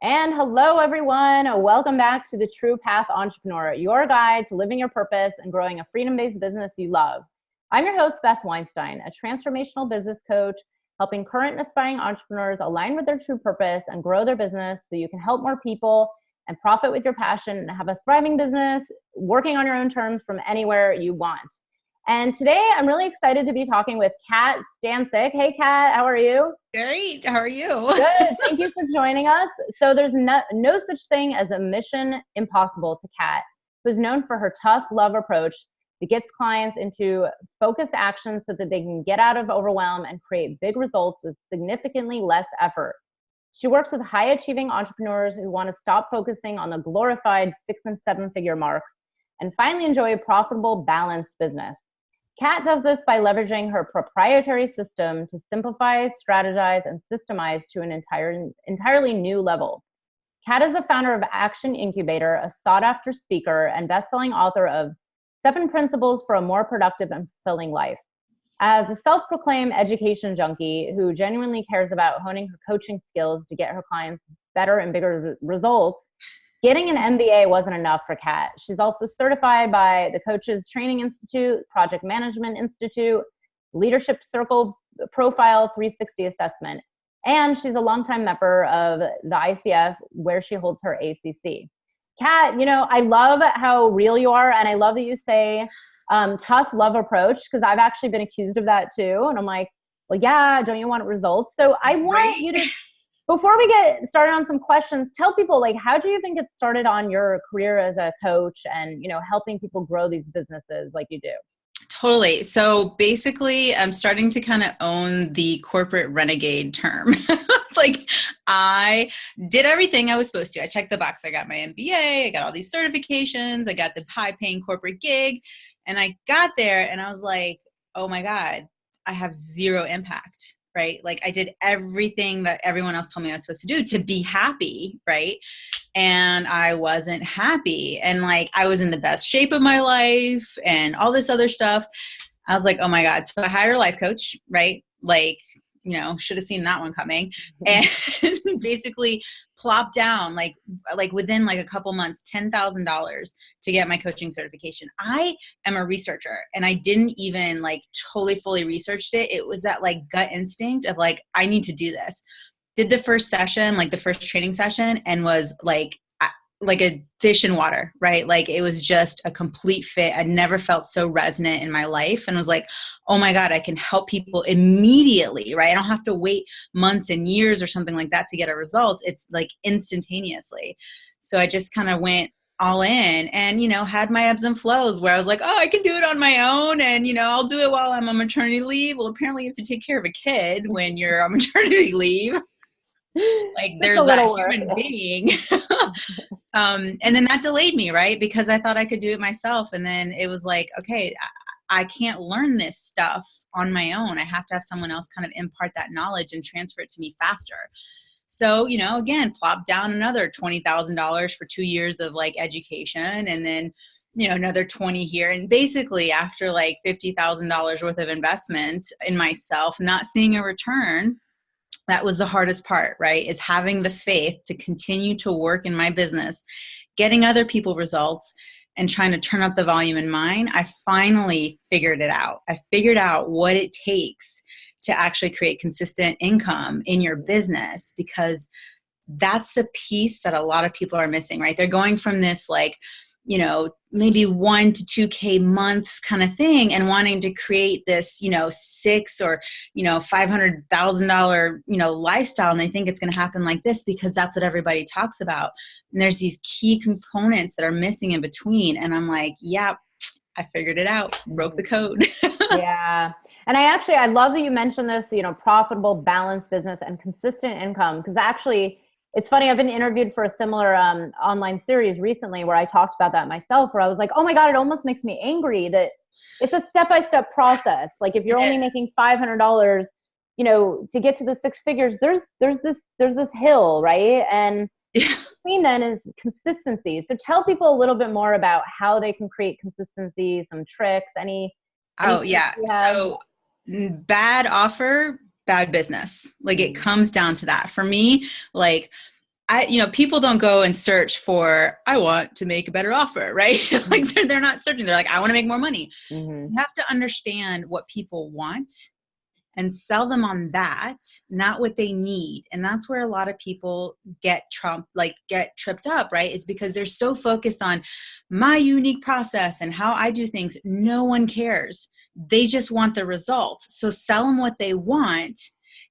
And hello, everyone. Welcome back to the True Path Entrepreneur, your guide to living your purpose and growing a freedom-based business you love. I'm your host, Beth Weinstein, a transformational business coach, helping current and aspiring entrepreneurs align with their true purpose and grow their business so you can help more people and profit with your passion and have a thriving business, working on your own terms from anywhere you want. And today, I'm really excited to be talking with Cat Stancik. Hey, Cat, how are you? Great. How are you? Good. Thank you for joining us. So there's no such thing as a mission impossible to Cat, who's known for her tough love approach that gets clients into focused action so that they can get out of overwhelm and create big results with significantly less effort. She works with high-achieving entrepreneurs who want to stop focusing on the glorified 6- and 7-figure marks and finally enjoy a profitable, balanced business. Cat does this by leveraging her proprietary system to simplify, strategize, and systemize to an entirely new level. Cat is the founder of Action Incubator, a sought-after speaker and best-selling author of 7 Principles for a More Productive and Fulfilling Life. As a self-proclaimed education junkie who genuinely cares about honing her coaching skills to get her clients better and bigger results, getting an MBA wasn't enough for Cat. She's also certified by the Coaches Training Institute, Project Management Institute, Leadership Circle Profile 360 Assessment, and she's a longtime member of the ICF where she holds her ACC. Cat, I love how real you are, and I love that you say tough love approach, because I've actually been accused of that too, and I'm like, well, yeah, don't you want results? So I want you to... Before we get started on some questions, tell people, how do you think it started on your career as a coach and, helping people grow these businesses like you do? Totally. So basically, I'm starting to kind of own the corporate renegade term. I did everything I was supposed to. I checked the box. I got my MBA. I got all these certifications. I got the high-paying corporate gig. And I got there and I was like, oh my God, I have zero impact. Right? I did everything that everyone else told me I was supposed to do to be happy. Right? And I wasn't happy. And I was in the best shape of my life and all this other stuff. I was like, oh my God. So I hired a life coach, right? Should have seen that one coming, and basically plopped down within a couple months, $10,000 to get my coaching certification. I am a researcher and I didn't even totally fully researched it. It was that gut instinct of I need to do this. Did the first session, the first training session, and was like a fish in water, right? It was just a complete fit. I'd never felt so resonant in my life, and was like, oh my God, I can help people immediately, right? I don't have to wait months and years or something like that to get a result. It's instantaneously. So I just kind of went all in and, had my ebbs and flows where I was like, oh, I can do it on my own. And, I'll do it while I'm on maternity leave. Well, apparently you have to take care of a kid when you're on maternity leave. There's that human being. And then that delayed me, right? Because I thought I could do it myself. And then it was like, okay, I can't learn this stuff on my own. I have to have someone else kind of impart that knowledge and transfer it to me faster. So, again, plop down another $20,000 for 2 years of education, and then, another 20 here. And basically after $50,000 worth of investment in myself, not seeing a return, that was the hardest part, right? Is having the faith to continue to work in my business, getting other people results, and trying to turn up the volume in mine. I finally figured it out. I figured out what it takes to actually create consistent income in your business, because that's the piece that a lot of people are missing, right? They're going from this maybe 1 to 2K months kind of thing and wanting to create this, $6 or, $500,000, lifestyle. And they think it's going to happen like this because that's what everybody talks about. And there's these key components that are missing in between. And I'm like, yeah, I figured it out, broke the code. Yeah. And I love that you mentioned this, profitable, balanced business and consistent income. Because actually, it's funny, I've been interviewed for a similar online series recently where I talked about that myself, where I was like, oh my God, it almost makes me angry that it's a step-by-step process. If you're only making $500, to get to the 6 figures, there's this hill, right? And between then is consistency. So tell people a little bit more about how they can create consistency, some tricks, any Oh yeah. So bad offer, bad business. It comes down to that. For me, people don't go and search for, I want to make a better offer, right? Like they're not searching. They're like, I want to make more money. You have to understand what people want and sell them on that, not what they need. And that's where a lot of people get tripped up, right? Is because they're so focused on my unique process and how I do things. No one cares. They just want the result. So sell them what they want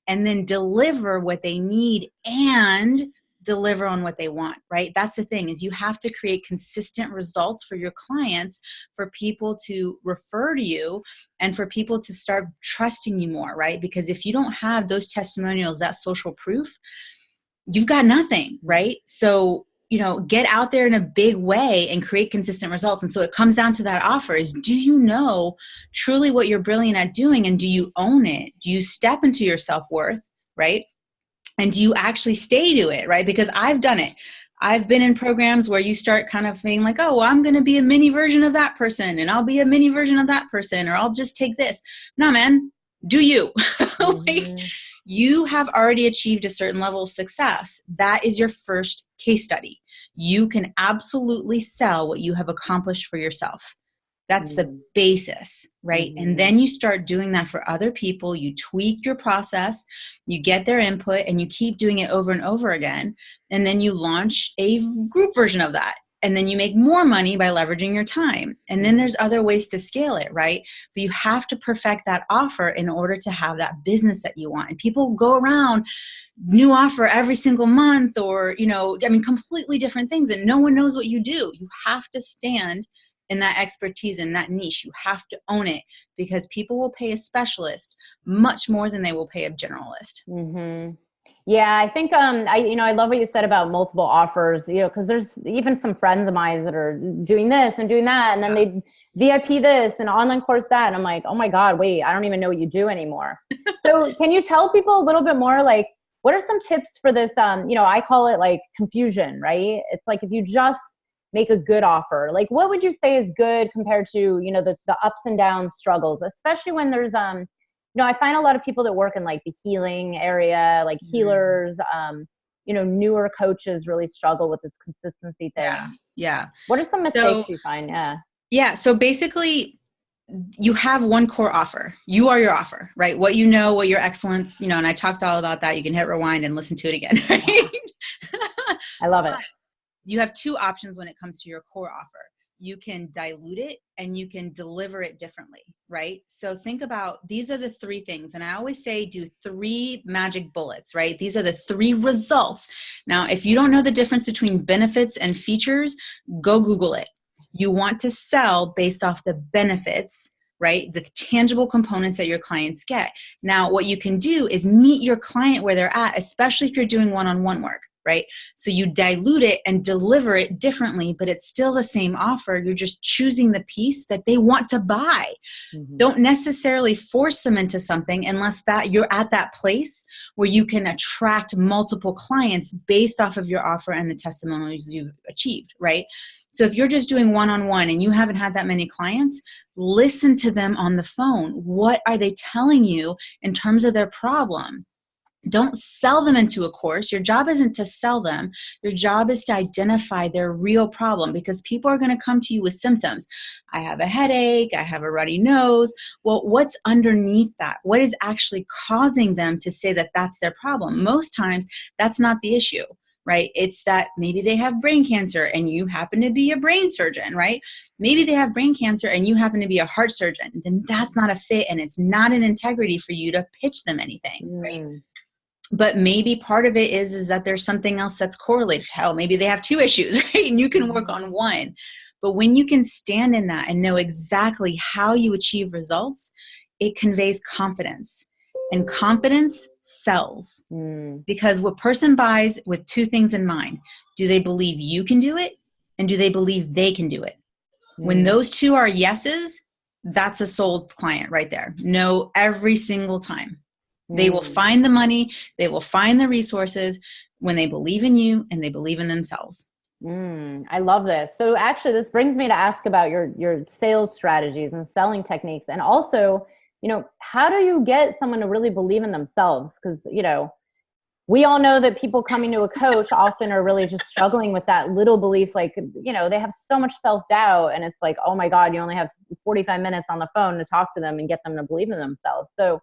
and then deliver what they need and deliver on what they want, right? That's the thing, is you have to create consistent results for your clients, for people to refer to you and for people to start trusting you more, right? Because if you don't have those testimonials, that social proof, you've got nothing, right? So, get out there in a big way and create consistent results. And so it comes down to that offer is, do you know truly what you're brilliant at doing? And do you own it? Do you step into your self-worth, right? And do you actually stay to it, right? Because I've done it. I've been in programs where you start kind of being like, oh, well, I'm going to be a mini version of that person and I'll be a mini version of that person, or I'll just take this. No, man, do you. Like, you have already achieved a certain level of success. That is your first case study. You can absolutely sell what you have accomplished for yourself. That's the basis, right? And then you start doing that for other people. You tweak your process, you get their input, and you keep doing it over and over again. And then you launch a group version of that. And then you make more money by leveraging your time. And then there's other ways to scale it, right? But you have to perfect that offer in order to have that business that you want. And people go around, new offer every single month, or, completely different things. And no one knows what you do. You have to stand in that expertise, in that niche. You have to own it, because people will pay a specialist much more than they will pay a generalist. Yeah, I think I love what you said about multiple offers, because there's even some friends of mine that are doing this and doing that, and then they VIP this and online course that, and I'm like, oh my God, wait, I don't even know what you do anymore. So can you tell people a little bit more, like, what are some tips for this? I call it like confusion, right? It's like, if you just make a good offer, like, what would you say is good compared to, the ups and downs struggles, especially when there's, I find a lot of people that work in like the healing area, like healers, newer coaches really struggle with this consistency thing. Yeah. What are some mistakes you find? Yeah. So basically, you have one core offer. You are your offer, right? What what your excellence, and I talked all about that. You can hit rewind and listen to it again. Right? I love it. You have two options when it comes to your core offer. You can dilute it and you can deliver it differently, right? So think about, these are the three things. And I always say, do 3 magic bullets, right? These are the 3 results. Now, if you don't know the difference between benefits and features, go Google it. You want to sell based off the benefits, right? The tangible components that your clients get. Now, what you can do is meet your client where they're at, especially if you're doing one-on-one work, right? So you dilute it and deliver it differently, but it's still the same offer. You're just choosing the piece that they want to buy. Don't necessarily force them into something unless that you're at that place where you can attract multiple clients based off of your offer and the testimonials you've achieved, right? So if you're just doing one-on-one and you haven't had that many clients, listen to them on the phone. What are they telling you in terms of their problem? Don't sell them into a course. Your job isn't to sell them. Your job is to identify their real problem, because people are going to come to you with symptoms. I have a headache. I have a runny nose. Well, what's underneath that? What is actually causing them to say that that's their problem? Most times that's not the issue, right? It's that maybe they have brain cancer and you happen to be a brain surgeon, right? Maybe they have brain cancer and you happen to be a heart surgeon. Then that's not a fit, and it's not an integrity for you to pitch them anything, right? But maybe part of it is that there's something else that's correlated. Hell, maybe they have 2 issues, right? And you can work on one. But when you can stand in that and know exactly how you achieve results, it conveys confidence. And confidence sells. Because what person buys with 2 things in mind: do they believe you can do it? And do they believe they can do it? When those 2 are yeses, that's a sold client right there. No, every single time. They will find the money, they will find the resources when they believe in you and they believe in themselves. I love this. So actually, this brings me to ask about your sales strategies and selling techniques. And also, how do you get someone to really believe in themselves? Because, we all know that people coming to a coach often are really just struggling with that little belief, like, you know, they have so much self-doubt, and it's like, oh my God, you only have 45 minutes on the phone to talk to them and get them to believe in themselves. So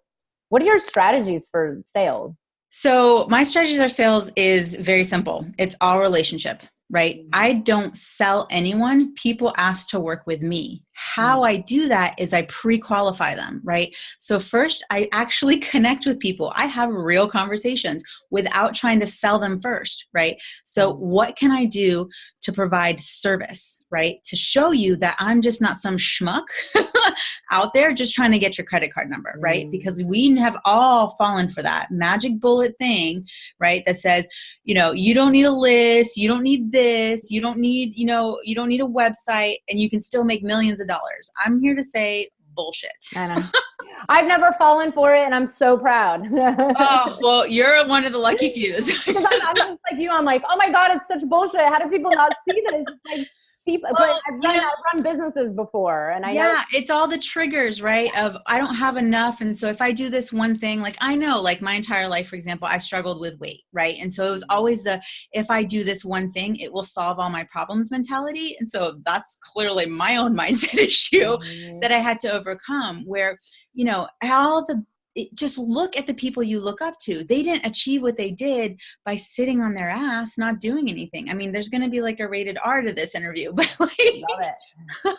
what are your strategies for sales? So my strategies for sales is very simple. It's all relationship, right? I don't sell anyone. People ask to work with me. How I do that is I pre-qualify them, right? So first, I actually connect with people. I have real conversations without trying to sell them first, right? So what can I do to provide service, right? To show you that I'm just not some schmuck out there just trying to get your credit card number, right? Because we have all fallen for that magic bullet thing, right? That says, you know, you don't need a list, you don't need this, you don't need, you know, you don't need a website, and you can still make millions of dollars. I'm here to say bullshit. I know. I've never fallen for it, and I'm so proud. Oh, well, you're one of the lucky few. Because I'm just like you. I'm like, oh my God, it's such bullshit. How do people not see this? It's like people, well, but I've run businesses before, and I know it's all the triggers, right? Of I don't have enough, and so if I do this one thing, like I know, like my entire life, for example, I struggled with weight, right? And so it was always the if I do this one thing, it will solve all my problems mentality, and so that's clearly my own mindset issue that I had to overcome. Where you know just look at the people you look up to. They didn't achieve what they did by sitting on their ass, not doing anything. I mean, there's going to be like a rated R to this interview, but like, love it.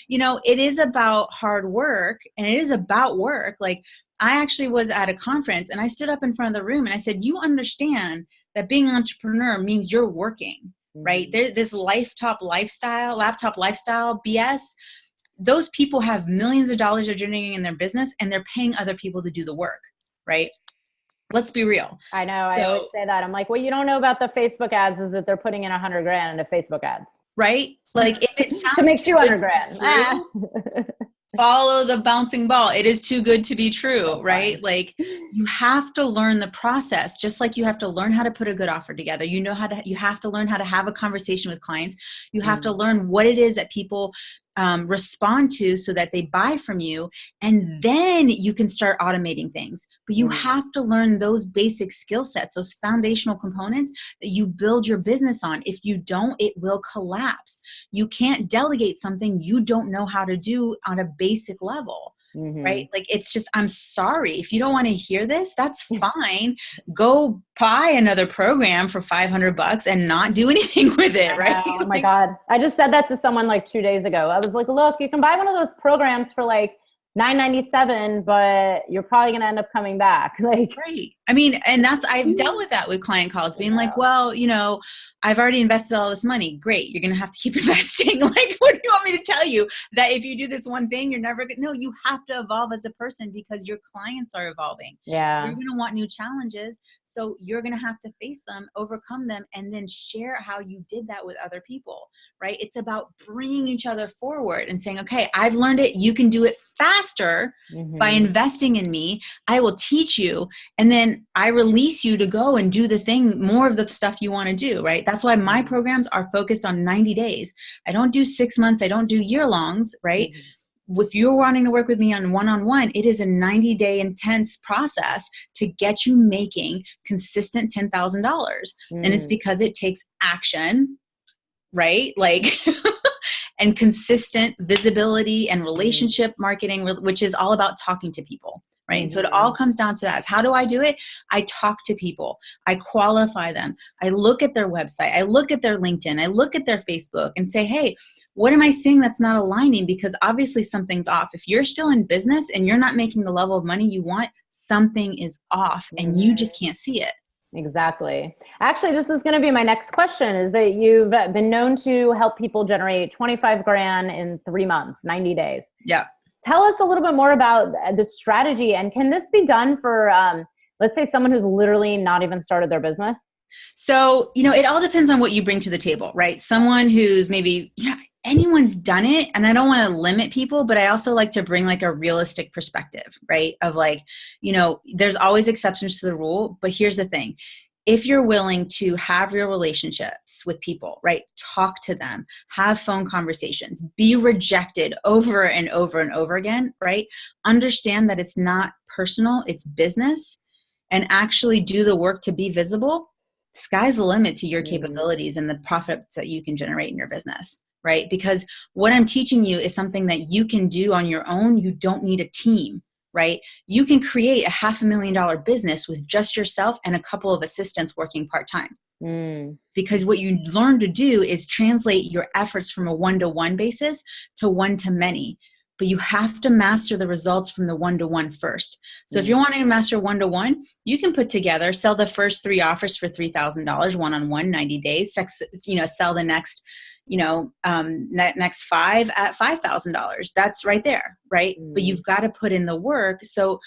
you know, it is about hard work, and it is about work. Like I actually was at a conference and I stood up in front of the room and I said, you understand that being an entrepreneur means you're working, right? This laptop lifestyle BS. Those people have millions of dollars they're generating in their business, and they're paying other people to do the work, right? Let's be real. I know. I always say that. I'm like, what you don't know about the Facebook ads is that they're putting in $100 grand into Facebook ads. Right? Like if it sounds to make 200 grand. Follow the bouncing ball. It is too good to be true, right? Like you have to learn the process, just like you have to learn how to put a good offer together. You have to learn how to have a conversation with clients. You have to learn what it is that people respond to so that they buy from you. And then you can start automating things. But you have to learn those basic skill sets, those foundational components that you build your business on. If you don't, it will collapse. You can't delegate something you don't know how to do on a basic level. Right? Like it's just, I'm sorry. If you don't want to hear this, that's fine. Go buy another program for $500 and not do anything with it. Right? Oh my God. I just said that to someone like 2 days ago. I was like, look, you can buy one of those programs for like $9.97, but you're probably going to end up coming back. Like, right. I mean, and I've dealt with that with client calls being like, well, you know, I've already invested all this money. Great. You're going to have to keep investing. Like, what do you want me to tell you? That if you do this one thing, you're never going to, no, you have to evolve as a person because your clients are evolving. Yeah. You're going to want new challenges. So you're going to have to face them, overcome them, and then share how you did that with other people, right? It's about bringing each other forward and saying, okay, I've learned it. You can do it faster by investing in me. I will teach you. And then I release you to go and do the thing, more of the stuff you want to do, right? That's why my programs are focused on 90 days. I don't do 6 months. I don't do year-longs, right? If you're wanting to work with me on one-on-one, it is a 90-day intense process to get you making consistent $10,000. And it's because it takes action, right? Like, and consistent visibility and relationship marketing, which is all about talking to people. Right. And so it all comes down to that. How do I do it? I talk to people. I qualify them. I look at their website. I look at their LinkedIn. I look at their Facebook and say, hey, what am I seeing that's not aligning? Because obviously something's off. If you're still in business and you're not making the level of money you want, something is off and you just can't see it. Exactly. Actually, this is going to be my next question, is that you've been known to help people generate 25 grand in 3 months, 90 days. Yeah. Tell us a little bit more about the strategy, and can this be done for, let's say, someone who's literally not even started their business? So, you know, it all depends on what you bring to the table, right? Someone who's maybe, anyone's done it, and I don't want to limit people, but I also like to bring like a realistic perspective, right? Of like, you know, there's always exceptions to the rule, but here's the thing. If you're willing to have real relationships with people, right? Talk to them, have phone conversations, be rejected over and over and over again, right? Understand that it's not personal, it's business. and actually do the work to be visible, sky's the limit to your capabilities and the profits that you can generate in your business, right? Because what I'm teaching you is something that you can do on your own. You don't need a team, right? You can create a $500,000 business with just yourself and a couple of assistants working part-time. Because what you learn to do is translate your efforts from a one-to-one basis to one-to-many. But you have to master the results from the one-to-one first. So if you're wanting to master one-to-one, you can put together, sell the first 3 offers for $3,000, one-on-one, 90 days, sell the next, next 5 at $5,000. That's right there, right? But you've got to put in the work. So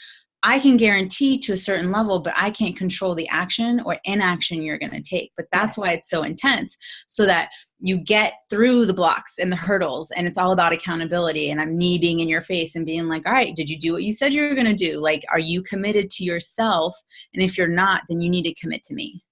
I can guarantee to a certain level, but I can't control the action or inaction you're going to take. But that's why it's so intense, so that you get through the blocks and the hurdles, and it's all about accountability. And I'm me being in your face and being like, all right, did you do what you said you were going to do? Like, are you committed to yourself? And if you're not, then you need to commit to me.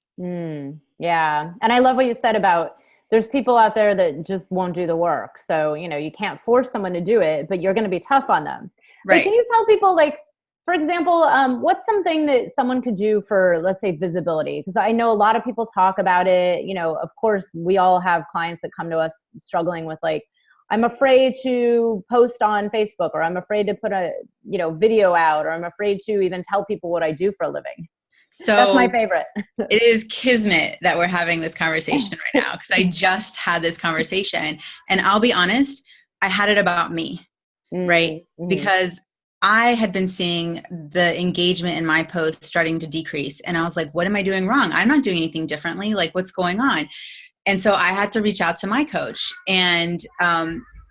Yeah. And I love what you said about there's people out there that just won't do the work. So, you can't force someone to do it, but you're going to be tough on them. Right. But can you tell people, like, for example, what's something that someone could do for, let's say, visibility? Because I know a lot of people talk about it. Of course, we all have clients that come to us struggling with, like, I'm afraid to post on Facebook, or I'm afraid to put a, video out, or I'm afraid to even tell people what I do for a living. So that's my favorite. It is kismet that we're having this conversation right now, because I just had this conversation, and I'll be honest, I had it about me, right? Because I had been seeing the engagement in my posts starting to decrease. And I was like, what am I doing wrong? I'm not doing anything differently. Like, what's going on? And so I had to reach out to my coach. And,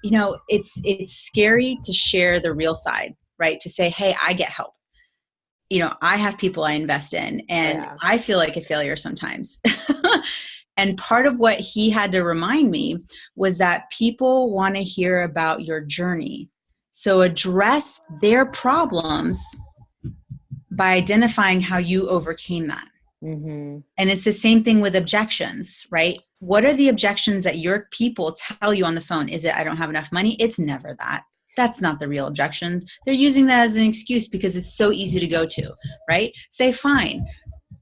it's scary to share the real side, right? To say, hey, I get help. I have people I invest in, and I feel like a failure sometimes. And part of what he had to remind me was that people want to hear about your journey. So address their problems by identifying how you overcame that. And it's the same thing with objections, right? What are the objections that your people tell you on the phone? Is it, I don't have enough money? It's never that. That's not the real objections. They're using that as an excuse because it's so easy to go to, right? Say, fine,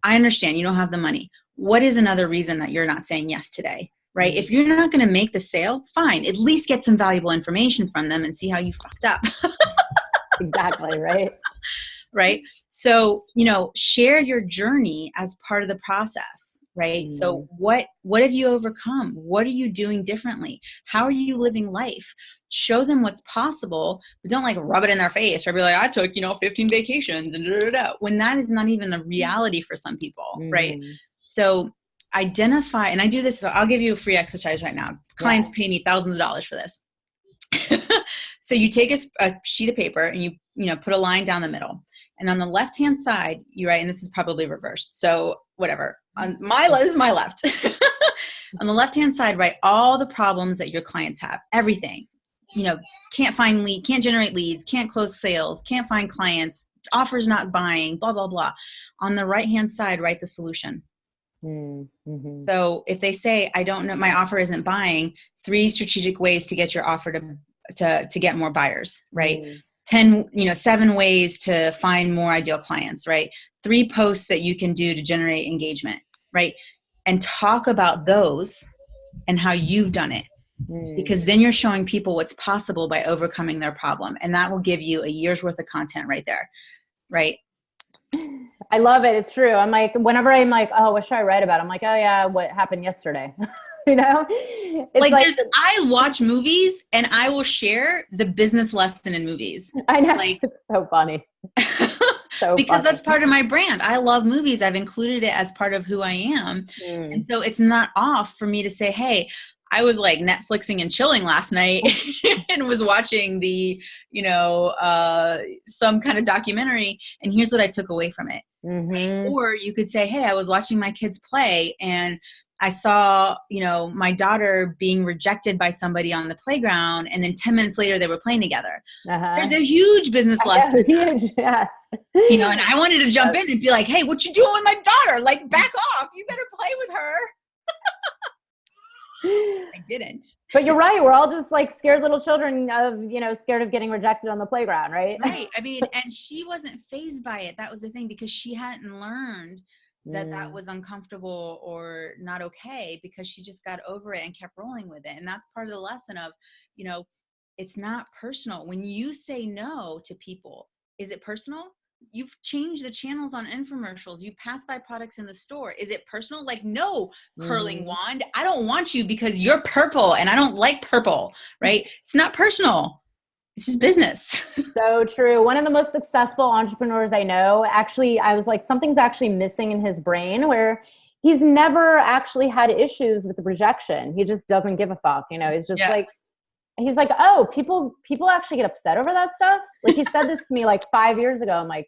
I understand you don't have the money. What is another reason that you're not saying yes today? Right? If you're not going to make the sale, fine. At least get some valuable information from them and see how you fucked up. Exactly. Right. Right. So, share your journey as part of the process. Right. So what have you overcome? What are you doing differently? How are you living life? Show them what's possible, but don't like rub it in their face or be like, I took, 15 vacations and when that is not even the reality for some people. Right. So identify, and I do this, so I'll give you a free exercise right now. Clients pay me thousands of dollars for this. So you take a sheet of paper and you put a line down the middle, and on the left-hand side, you write, and this is probably reversed. So whatever, this is my left. On the left-hand side, write all the problems that your clients have, everything. Can't generate leads, can't close sales, can't find clients, offers not buying, blah, blah, blah. On the right-hand side, write the solution. So if they say, I don't know, my offer isn't buying, 3 strategic ways to get your offer to get more buyers, right? 7 ways to find more ideal clients, right? 3 posts that you can do to generate engagement, right? And talk about those and how you've done it. Because then you're showing people what's possible by overcoming their problem. And that will give you a year's worth of content right there, right? I love it. It's true. I'm like, whenever I'm like, oh, what should I write about? I'm like, oh yeah, what happened yesterday? It's I watch movies and I will share the business lesson in movies. I know. It's so funny. Because that's part of my brand. I love movies. I've included it as part of who I am. And so it's not off for me to say, hey, I was like Netflixing and chilling last night and was watching the, some kind of documentary, and here's what I took away from it. Or you could say, hey, I was watching my kids play and I saw, my daughter being rejected by somebody on the playground, and then 10 minutes later they were playing together. There's a huge business lesson. And I wanted to jump in and be like, hey, what you doing with my daughter? Like, back off. You better play with her. I didn't. But you're right. We're all just like scared little children of, scared of getting rejected on the playground, right? Right. I mean, and she wasn't fazed by it. That was the thing, because she hadn't learned that that was uncomfortable or not okay, because she just got over it and kept rolling with it. And that's part of the lesson of, it's not personal. When you say no to people, is it personal? You've changed the channels on infomercials. You pass by products in the store. Is it personal? Like, no, curling wand, I don't want you because you're purple and I don't like purple, right? It's not personal. It's just business. So true. One of the most successful entrepreneurs I know, actually, I was like, something's actually missing in his brain, where he's never actually had issues with rejection. He just doesn't give a fuck. He's just like, he's like, oh, people actually get upset over that stuff. Like, he said this to me like 5 years ago. I'm like,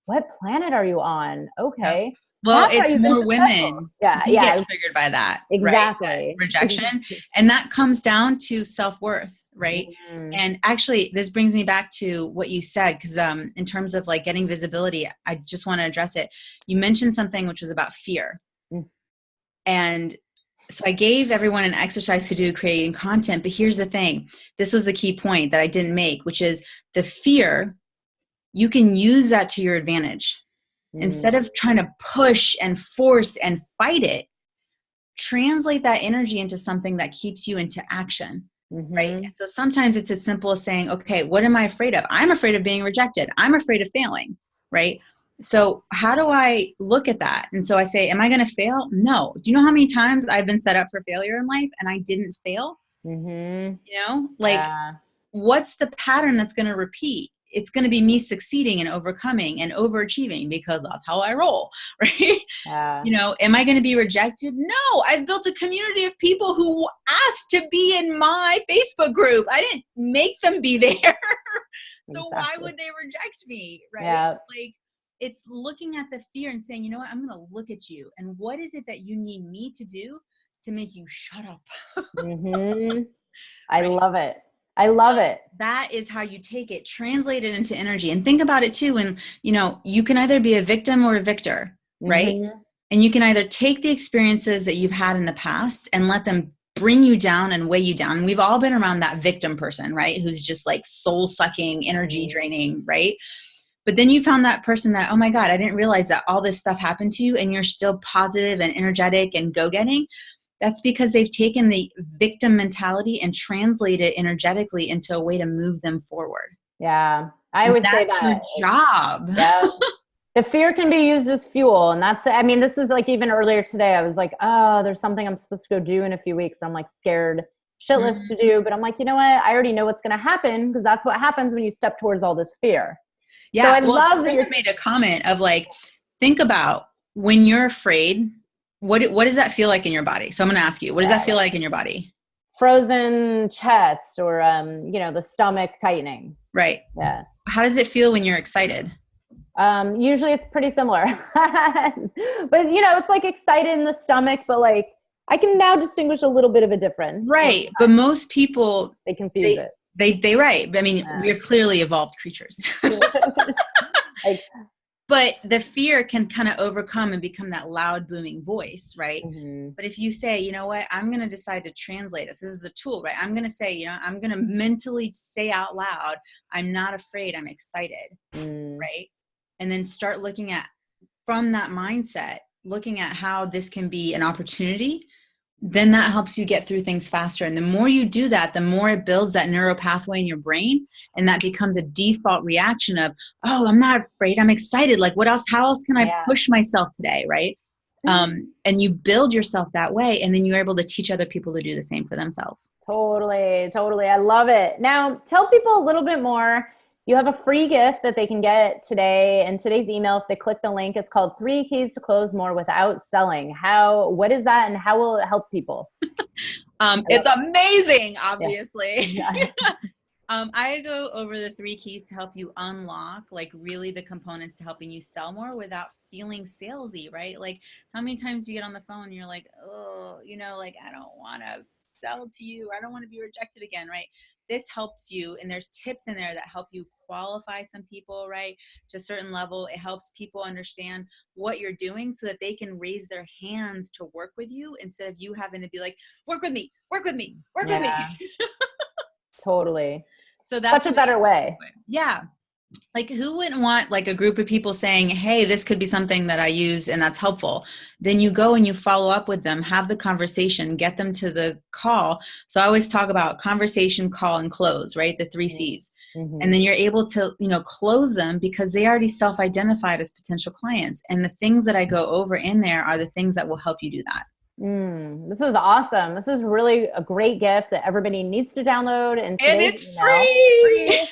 what planet are you on? Okay. Yeah. Well, it's more women who get triggered by that. Exactly. Right? Rejection. And that comes down to self-worth, right? And actually, this brings me back to what you said, because in terms of like getting visibility, I just want to address it. You mentioned something which was about fear. And so I gave everyone an exercise to do creating content, but here's the thing. This was the key point that I didn't make, which is the fear, you can use that to your advantage. Instead of trying to push and force and fight it, translate that energy into something that keeps you into action, right? And so sometimes it's as simple as saying, okay, what am I afraid of? I'm afraid of being rejected. I'm afraid of failing, right? So how do I look at that? And so I say, am I going to fail? No. Do you know how many times I've been set up for failure in life and I didn't fail? What's the pattern that's going to repeat? It's going to be me succeeding and overcoming and overachieving, because that's how I roll, right? Am I going to be rejected? No, I've built a community of people who asked to be in my Facebook group. I didn't make them be there. So why would they reject me, right? Like, it's looking at the fear and saying, you know what, I'm going to look at you. And what is it that you need me to do to make you shut up? I love it. I love it. That is how you take it, translate it into energy. And think about it too. And, you can either be a victim or a victor, right? And you can either take the experiences that you've had in the past and let them bring you down and weigh you down. And we've all been around that victim person, right? Who's just like soul sucking, energy draining, right? But then you found that person that, oh my God, I didn't realize that all this stuff happened to you and you're still positive and energetic and go-getting. That's because they've taken the victim mentality and translated it energetically into a way to move them forward. Yeah. I always say that. That's your job. Yeah. The fear can be used as fuel. And this is like, even earlier today, I was like, oh, there's something I'm supposed to go do in a few weeks. I'm like scared shitless to do, but I'm like, you know what? I already know what's going to happen, because that's what happens when you step towards all this fear. Yeah. So I love that you made a comment of like, think about when you're afraid, what does that feel like in your body? So I'm going to ask you, what does that feel like in your body? Frozen chest, or, the stomach tightening. Right. Yeah. How does it feel when you're excited? Usually it's pretty similar, but it's like excited in the stomach, but like I can now distinguish a little bit of a difference. Right. But most people, they confuse it. They right. I mean, we're clearly evolved creatures. But the fear can kind of overcome and become that loud, booming voice, right? But if you say, you know what, I'm going to decide to translate this. This is a tool, right? I'm going to say, I'm going to mentally say out loud, I'm not afraid, I'm excited, right? And then start looking at, from that mindset, looking at how this can be an opportunity, then that helps you get through things faster. And the more you do that, the more it builds that neural pathway in your brain. And that becomes a default reaction of, oh, I'm not afraid, I'm excited. Like, what else, how else can I push myself today, right? And you build yourself that way. And then you're able to teach other people to do the same for themselves. Totally. I love it. Now, tell people a little bit more. You have a free gift that they can get today in today's email. If they click the link, it's called 3 Keys to Close More Without Selling. What is that, and how will it help people? It's amazing, obviously. Yeah. I go over the 3 keys to help you unlock, like, really the components to helping you sell more without feeling salesy, right? Like, how many times you get on the phone and you're like, oh, like, I don't want to sell to you. I don't want to be rejected again, right? this helps you. And there's tips in there that help you qualify some people, right, to a certain level. It helps people understand what you're doing so that they can raise their hands to work with you instead of you having to be like, work with me, work with me, work with me. Totally. So that's such a better way. Yeah. Like, who wouldn't want like a group of people saying, hey, this could be something that I use and that's helpful. Then you go and you follow up with them, have the conversation, get them to the call. So I always talk about conversation, call, and close, right? The 3 C's. Mm-hmm. And then you're able to, close them because they already self-identified as potential clients. And the things that I go over in there are the things that will help you do that. This is awesome. This is really a great gift that everybody needs to download. And it's free.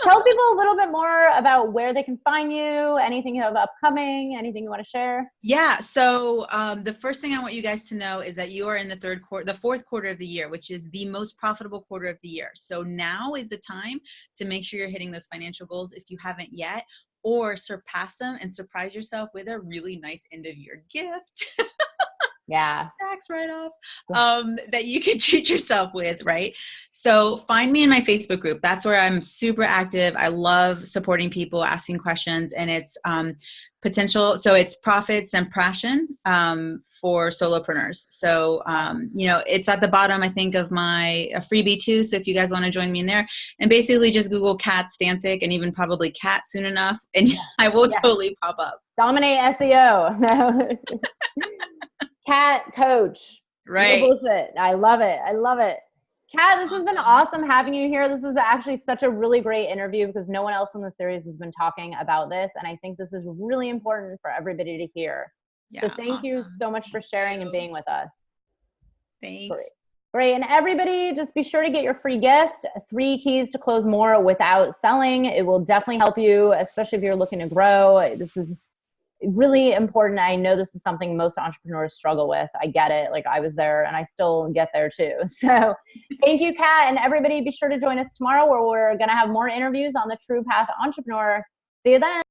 Tell people a little bit more about where they can find you, anything you have upcoming, anything you want to share. Yeah. So the first thing I want you guys to know is that you are in the fourth quarter of the year, which is the most profitable quarter of the year. So now is the time to make sure you're hitting those financial goals if you haven't yet, or surpass them and surprise yourself with a really nice end of year gift. Yeah. Tax write-off that you can treat yourself with, right? So find me in my Facebook group. That's where I'm super active. I love supporting people, asking questions, and it's potential. So it's profits and passion for solopreneurs. So, it's at the bottom, I think, of my freebie too. So if you guys want to join me in there, and basically just Google Cat Stancik and even probably Cat soon enough, and I will totally pop up. Dominate SEO. Cat coach. Right. No bullshit. I love it. I love it. Cat, this has been awesome having you here. This is actually such a really great interview because no one else in the series has been talking about this. And I think this is really important for everybody to hear. Yeah, so thank you so much for sharing and being with us. Thanks. Great. And everybody, just be sure to get your free gift, 3 Keys to Close More Without Selling. It will definitely help you, especially if you're looking to grow. This is really important. I know this is something most entrepreneurs struggle with. I get it. Like, I was there and I still get there too. So thank you, Kat. And everybody, be sure to join us tomorrow where we're going to have more interviews on the True Path Entrepreneur. See you then.